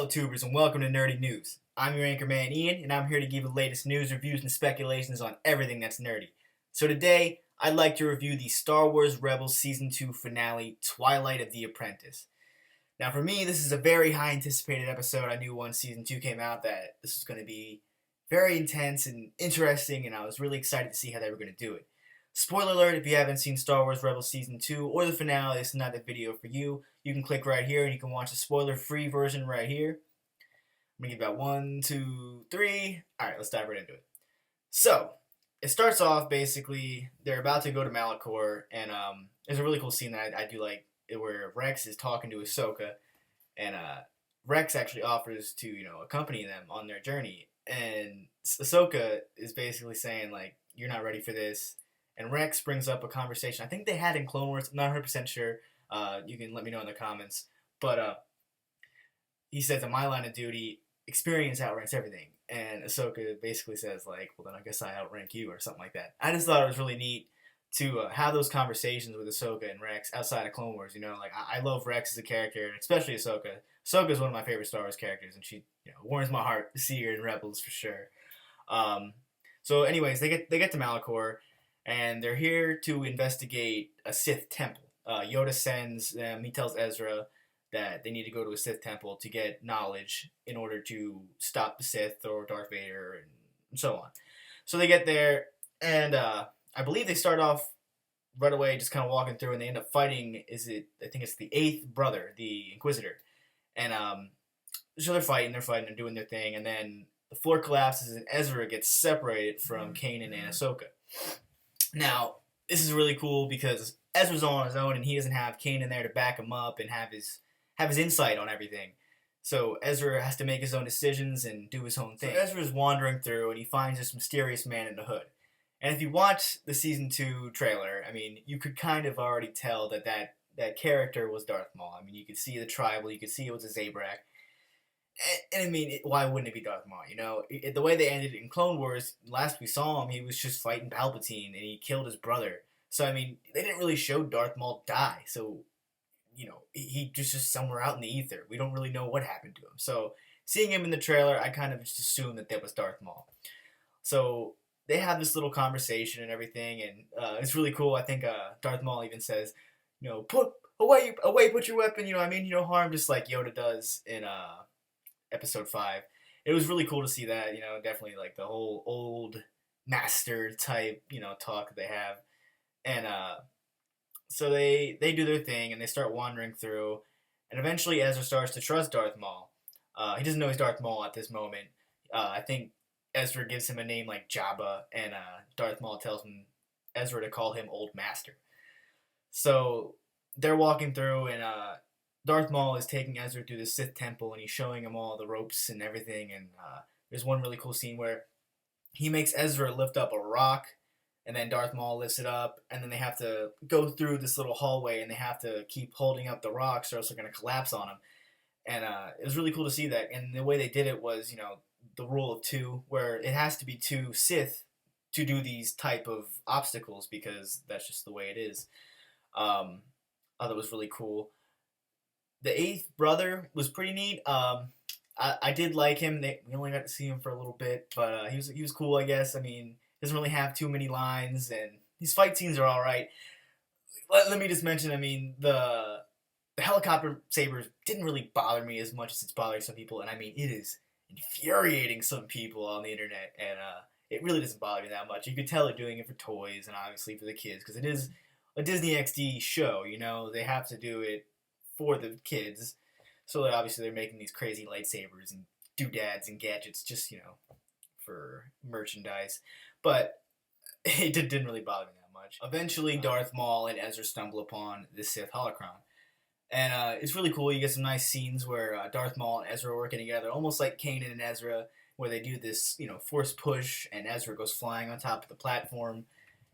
tubers, and welcome to Nerdy News. I'm your anchorman Ian, and I'm here to give you the latest news, reviews, and speculations on everything that's nerdy. So today, I'd like to review the Star Wars Rebels Season 2 finale, Twilight of the Apprentice. Now for me, this is a very high anticipated episode. I knew once Season 2 came out that this was going to be very intense and interesting, and I was really excited to see how they were going to do it. Spoiler alert, if you haven't seen Star Wars Rebels Season 2 or the finale, this is not the video for you. You can click right here and you can watch the spoiler-free version right here. I'm going to give about 1, 2, 3. Alright, let's dive right into it. So, it starts off basically, they're about to go to Malachor, and there's a really cool scene that I do like, where Rex is talking to Ahsoka, and Rex actually offers to, accompany them on their journey. And Ahsoka is basically saying, like, you're not ready for this. And Rex brings up a conversation I think they had in Clone Wars. I'm not 100% sure. You can let me know in the comments. But he says, in my line of duty, experience outranks everything. And Ahsoka basically says, like, well, then I guess I outrank you or something like that. I just thought it was really neat to have those conversations with Ahsoka and Rex outside of Clone Wars. Like, I love Rex as a character, and especially Ahsoka. Ahsoka is one of my favorite Star Wars characters, and she warms my heart to see her in Rebels for sure. So anyways, they get to Malachor, and they're here to investigate a Sith temple. Yoda sends them, he tells Ezra that they need to go to a Sith temple to get knowledge in order to stop the Sith or Darth Vader and so on. So they get there, and I believe they start off right away just kind of walking through, and they end up fighting, I think it's the 8th brother, the Inquisitor. And so they're fighting, they're doing their thing, and then the floor collapses and Ezra gets separated from Kanan and Ahsoka. Now, this is really cool because Ezra's all on his own, and he doesn't have Kanan there to back him up and have his insight on everything. So Ezra has to make his own decisions and do his own thing. So Ezra's wandering through, and he finds this mysterious man in the hood. And if you watch the Season 2 trailer, I mean, you could kind of already tell that character was Darth Maul. I mean, you could see the tribal, you could see it was a Zabrak. And I mean, why wouldn't it be Darth Maul? The way they ended it in Clone Wars, last we saw him, he was just fighting Palpatine, and he killed his brother. So, I mean, they didn't really show Darth Maul die. So, he just somewhere out in the ether. We don't really know what happened to him. So, seeing him in the trailer, I kind of just assumed that was Darth Maul. So, they have this little conversation and everything, and it's really cool. I think Darth Maul even says, put your weapon, I mean no harm, just like Yoda does in Episode 5. It was really cool to see that, definitely like the whole old master type, talk that they have. And so they do their thing, and they start wandering through, and eventually Ezra starts to trust Darth Maul. He doesn't know he's Darth Maul at this moment. I think Ezra gives him a name like Jabba, and Darth Maul tells Ezra to call him Old Master. So they're walking through, and Darth Maul is taking Ezra through the Sith temple, and he's showing him all the ropes and everything. And there's one really cool scene where he makes Ezra lift up a rock, and then Darth Maul lifts it up, and then they have to go through this little hallway, and they have to keep holding up the rocks, or else they're going to collapse on him. And it was really cool to see that. And the way they did it was, the rule of 2, where it has to be 2 Sith to do these type of obstacles, because that's just the way it is. I thought it was really cool. The 8th brother was pretty neat. I did like him. We only got to see him for a little bit, but he was cool, I guess. I mean, he doesn't really have too many lines, and his fight scenes are all right. Let me just mention, I mean, the helicopter sabers didn't really bother me as much as it's bothering some people, and I mean, it is infuriating some people on the internet, and it really doesn't bother me that much. You could tell they're doing it for toys and obviously for the kids, because it is a Disney XD show. They have to do it for the kids, so obviously they're making these crazy lightsabers and doodads and gadgets just for merchandise. But it didn't really bother me that much. Eventually, Darth Maul and Ezra stumble upon the Sith holocron, and it's really cool. You get some nice scenes where Darth Maul and Ezra are working together, almost like Kanan and Ezra, where they do this force push, and Ezra goes flying on top of the platform.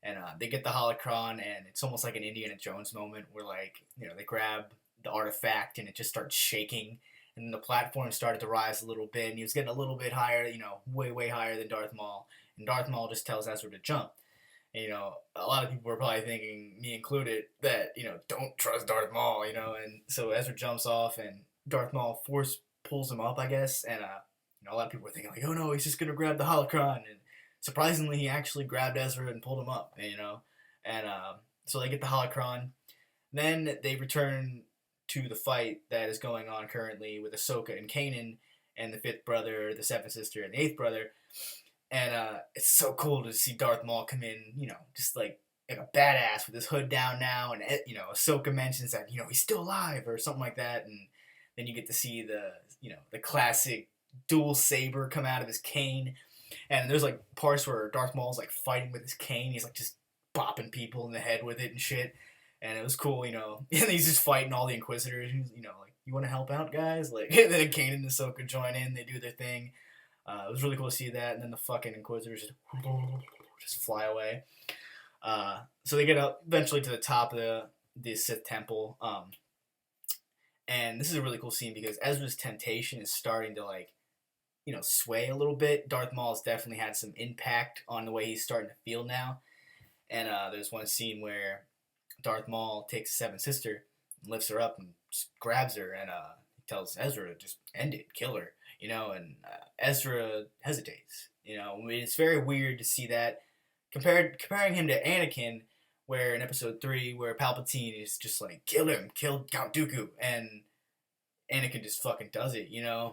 And they get the holocron, and it's almost like an Indiana Jones moment where, they grab the artifact, and it just starts shaking, and then the platform started to rise a little bit, and he was getting a little bit higher, way, way higher than Darth Maul, and Darth Maul just tells Ezra to jump. And, a lot of people were probably thinking, me included, that, don't trust Darth Maul, and so Ezra jumps off, and Darth Maul force pulls him up, I guess, and a lot of people were thinking like, oh no, he's just gonna grab the holocron, and surprisingly, he actually grabbed Ezra and pulled him up, and so they get the holocron. Then they return to the fight that is going on currently with Ahsoka and Kanan and the fifth brother, the seventh sister, and the eighth brother. And it's so cool to see Darth Maul come in, just like a badass with his hood down now. And, Ahsoka mentions that, he's still alive or something like that. And then you get to see the classic dual saber come out of his cane. And there's like parts where Darth Maul's like fighting with his cane. He's like just bopping people in the head with it and shit. And it was cool, and he's just fighting all the Inquisitors. Like, you want to help out, guys? Like, and then Kanan and Ahsoka join in. They do their thing. It was really cool to see that. And then the fucking Inquisitors just fly away. So they get up eventually to the top of the Sith Temple. And this is a really cool scene because Ezra's temptation is starting to, like, sway a little bit. Darth Maul has definitely had some impact on the way he's starting to feel now. And there's one scene where Darth Maul takes the seventh sister and lifts her up and just grabs her and tells Ezra to just end it, kill her, and Ezra hesitates. I mean, it's very weird to see that comparing him to Anakin, where in episode 3, where Palpatine is just like, kill him, kill Count Dooku, and Anakin just fucking does it,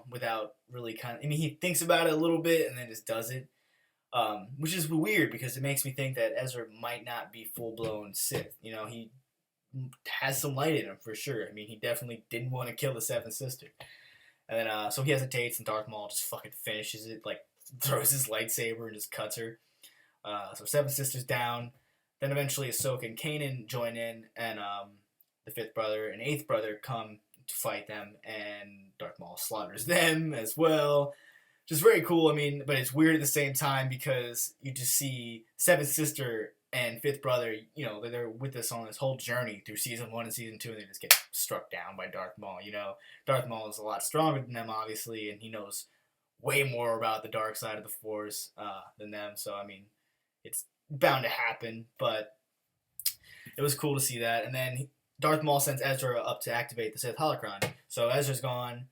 without really he thinks about it a little bit and then just does it. Which is weird because it makes me think that Ezra might not be full-blown Sith. He has some light in him for sure. I mean, he definitely didn't want to kill the seventh sister. And then, so he hesitates and Darth Maul just fucking finishes it, like throws his lightsaber and just cuts her. So seventh sister's down. Then eventually Ahsoka and Kanan join in and the fifth brother and eighth brother come to fight them and Darth Maul slaughters them as well. Just very cool, but it's weird at the same time because you just see seventh sister and fifth brother, they're with us on this whole journey through season 1 and season 2, and they just get struck down by Darth Maul, Darth Maul is a lot stronger than them, obviously, and he knows way more about the dark side of the Force than them, so, it's bound to happen, but it was cool to see that, and then Darth Maul sends Ezra up to activate the Sith holocron, so Ezra's gone,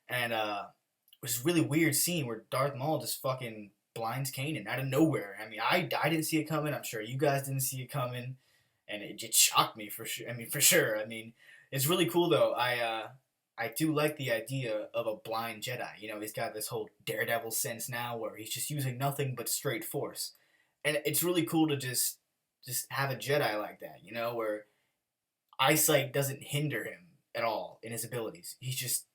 and, which is a really weird scene where Darth Maul just fucking blinds Kanan out of nowhere. I didn't see it coming. I'm sure you guys didn't see it coming, and it just shocked me for sure. For sure. It's really cool though. I do like the idea of a blind Jedi. He's got this whole Daredevil sense now where he's just using nothing but straight Force, and it's really cool to just have a Jedi like that. Where eyesight doesn't hinder him at all in his abilities. He's just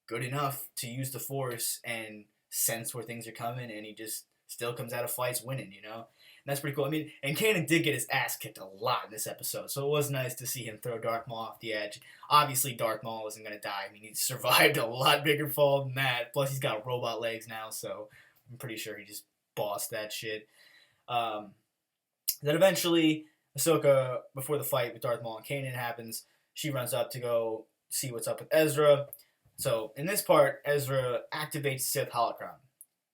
good enough to use the Force and sense where things are coming, and he just still comes out of fights winning, And that's pretty cool. And Kanan did get his ass kicked a lot in this episode, so it was nice to see him throw Darth Maul off the edge. Obviously, Darth Maul wasn't going to die. He survived a lot bigger fall than that. Plus, he's got robot legs now, so I'm pretty sure he just bossed that shit. Then eventually, Ahsoka, before the fight with Darth Maul and Kanan happens, she runs up to go see what's up with Ezra. So, in this part, Ezra activates Sith holocron,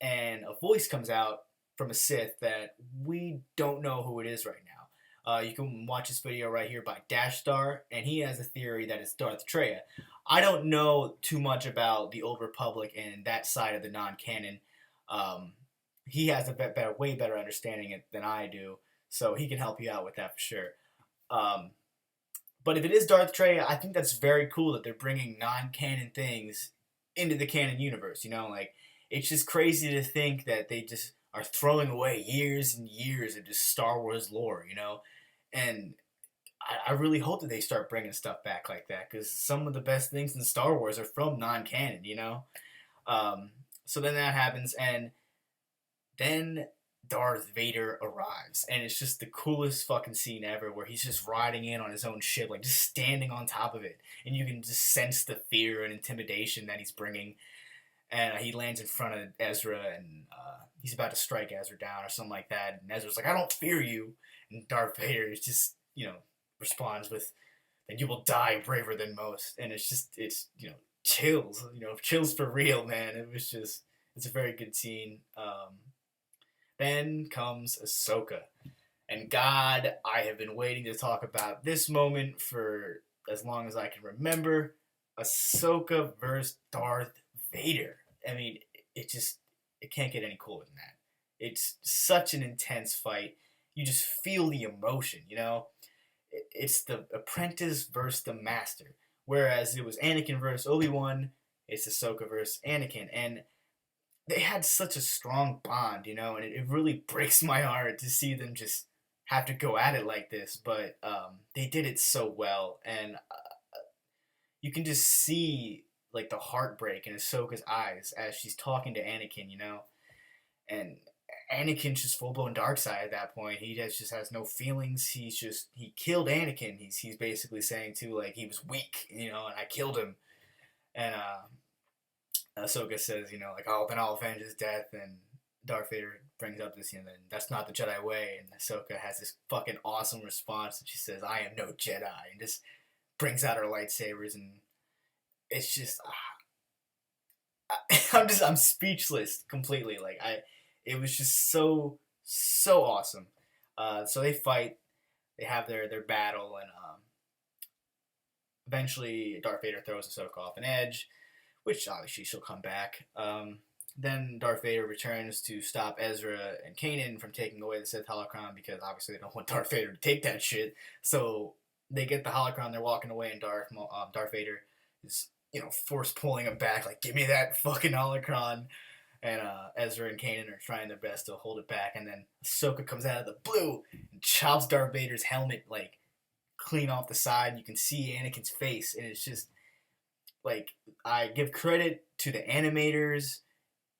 and a voice comes out from a Sith that we don't know who it is right now. You can watch this video right here by Dashstar, and he has a theory that it's Darth Traya. I don't know too much about the Old Republic and that side of the non-canon. He has a way better understanding than I do, so he can help you out with that for sure. But if it is Darth Traya, I think that's very cool that they're bringing non-canon things into the canon universe, it's just crazy to think that they just are throwing away years and years of just Star Wars lore, and I really hope that they start bringing stuff back like that, because some of the best things in Star Wars are from non-canon, So then that happens, and then Darth Vader arrives, and it's just the coolest fucking scene ever, where he's just riding in on his own ship, like just standing on top of it, and you can just sense the fear and intimidation that he's bringing, and he lands in front of Ezra, and he's about to strike Ezra down or something like that, and Ezra's like, I don't fear you, and Darth Vader is just, responds with, then you will die braver than most, and it's chills, chills for real, man. It's a very good scene. Then comes Ahsoka. And God, I have been waiting to talk about this moment for as long as I can remember. Ahsoka versus Darth Vader. I mean, it can't get any cooler than that. It's such an intense fight. You just feel the emotion, you know? It's the apprentice versus the master. Whereas it was Anakin versus Obi-Wan, it's Ahsoka versus Anakin. And they had such a strong bond, you know, and it really breaks my heart to see them just have to go at it like this. But they did it so well, and you can just see like the heartbreak in Ahsoka's eyes as she's talking to Anakin, you know, and Anakin's just full blown dark side at that point. He just has no feelings. He killed Anakin. He's basically saying too like he was weak, you know, and I killed him. And Ahsoka says, you know, like, oh, then I'll avenge his death. And Darth Vader brings up this, you know, that's not the Jedi way. And Ahsoka has this fucking awesome response. And she says, I am no Jedi. And just brings out her lightsabers. And it's just, I'm speechless completely. Like, it was just so, so awesome. So they fight. They have their battle. And eventually Darth Vader throws Ahsoka off an edge, which obviously she'll come back. Then Darth Vader returns to stop Ezra and Kanan from taking away the Sith holocron because obviously they don't want Darth Vader to take that shit. So they get the holocron, they're walking away, and Darth Vader is, you know, force pulling him back, like, give me that fucking holocron. And Ezra and Kanan are trying their best to hold it back, and then Ahsoka comes out of the blue and chops Darth Vader's helmet, like, clean off the side. You can see Anakin's face, and it's just, like, I give credit to the animators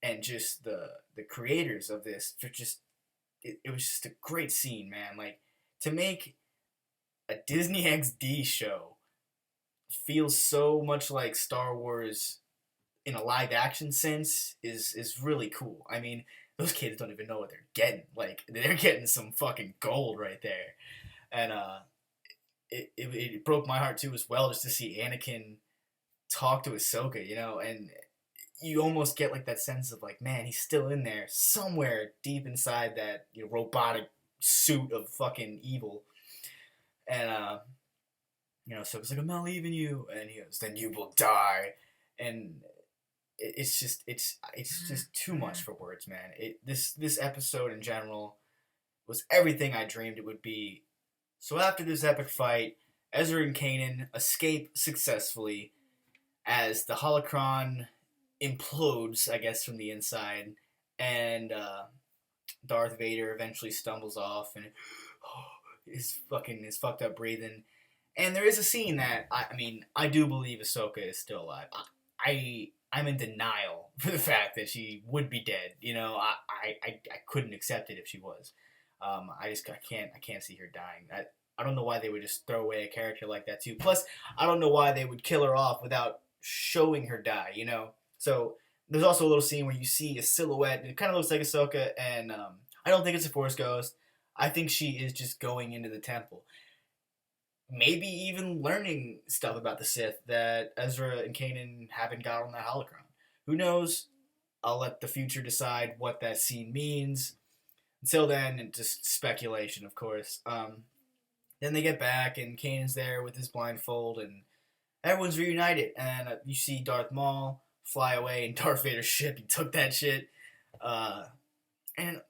and just the creators of this for just, it was just a great scene, man. Like, to make a Disney XD show feel so much like Star Wars in a live action sense is really cool. I mean, those kids don't even know what they're getting. Like, they're getting some fucking gold right there. And it broke my heart too as well, just to see Anakin talk to Ahsoka, you know, and you almost get like that sense of like, man, he's still in there somewhere deep inside that, you know, robotic suit of fucking evil. And you know, Ahsoka's like, I'm not leaving you, and he goes, then you will die. And it's just too much for words, man. This episode in general was everything I dreamed it would be. So after this epic fight, Ezra and Kanan escape successfully as the holocron implodes, I guess, from the inside, and Darth Vader eventually stumbles off and is fucked up breathing. And there is a scene that I do believe Ahsoka is still alive. I'm in denial for the fact that she would be dead. You know, I couldn't accept it if she was. I can't see her dying. I don't know why they would just throw away a character like that too. Plus, I don't know why they would kill her off without showing her die, you know? So there's also a little scene where you see a silhouette, and it kind of looks like Ahsoka, and I don't think it's a Force ghost. I think she is just going into the temple. Maybe even learning stuff about the Sith that Ezra and Kanan haven't got on that holocron. Who knows? I'll let the future decide what that scene means. Until then, it's just speculation, of course. Then they get back, and Kanan's there with his blindfold, and everyone's reunited. And you see Darth Maul fly away in Darth Vader's ship. He took that shit. And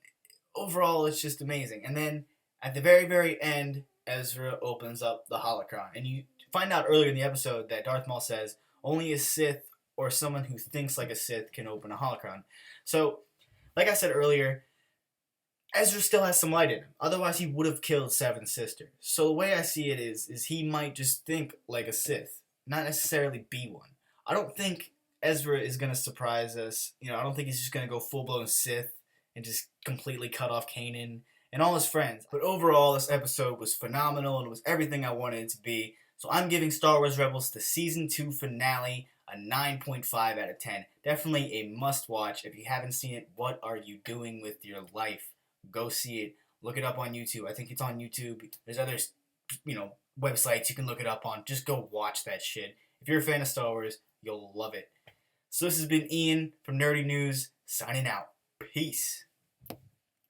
overall, it's just amazing. And then, at the very, very end, Ezra opens up the holocron. And you find out earlier in the episode that Darth Maul says, only a Sith or someone who thinks like a Sith can open a holocron. So, like I said earlier, Ezra still has some light in him. Otherwise, he would have killed Seven Sisters. So the way I see it is he might just think like a Sith, not necessarily be one. I don't think Ezra is going to surprise us. You know, I don't think he's just going to go full-blown Sith and just completely cut off Kanan and all his friends. But overall, this episode was phenomenal, and it was everything I wanted it to be. So I'm giving Star Wars Rebels, the Season 2 finale, a 9.5 out of 10. Definitely a must-watch. If you haven't seen it, what are you doing with your life? Go see it. Look it up on YouTube. I think it's on YouTube. There's other, websites you can look it up on. Just go watch that shit. If you're a fan of Star Wars, you'll love it. So this has been Ian from Nerdy News, signing out. Peace.